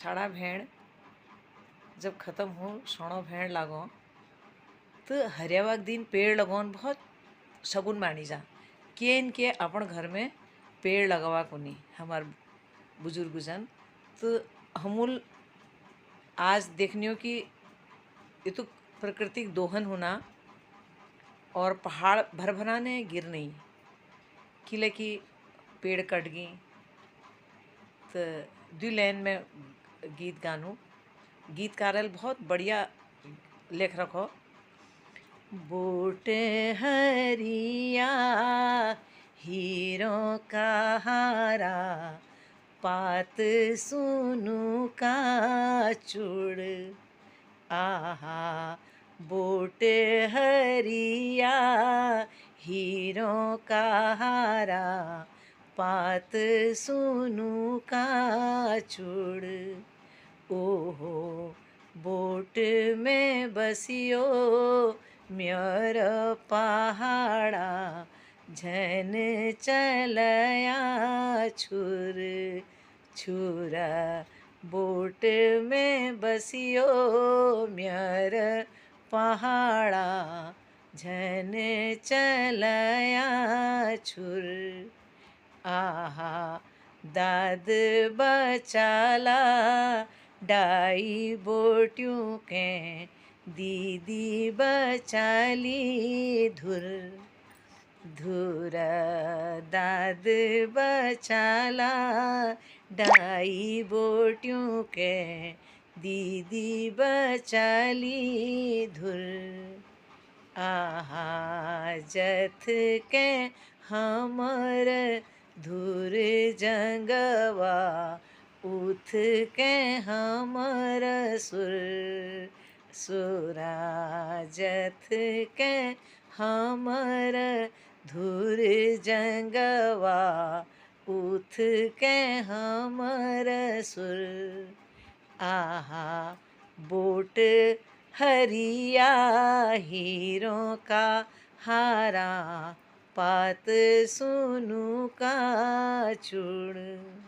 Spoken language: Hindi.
छाड़ा भेड़ जब ख़त्म हो सोणो भेड़ लागो तो हरियावाग दिन पेड़ लगवान बहुत शगुन मानी जा के अपन घर में पेड़ लगवा को नहीं हमार बुजुर्ग जन तो हमूल आज देखने हो कि ये तो प्राकृतिक दोहन होना और पहाड़ भर भराने गिर नहीं किले की पेड़ कट गई तो दो लाइन में गीत गानू गीतकारल बहुत बढ़िया लेख रखो। बूट हरिया हीरों का हारा पात सुनु का चूड़ आहा बूट हरिया हीरों का हारा पात सुनु का चूड़ ओहो बोट में बसियो म्योर पहाड़ा झन चलया छुर छुरा बोट में बसियो म्योर पहाड़ा झन चलया छुर आहा दाद बचाला डाई बोट्यों के दीदी बचाली धुर धुर दाद बचाला डाई बोट्यों के दीदी बचाली धुर आहा जथ के हमर धुर जंगवा उथ के हमर सुर सुरा जथ के हमर धुर जंगवा उथ के हमर सुर आहा बोट हरिया हीरों का हारा पात सुनु का चूड़।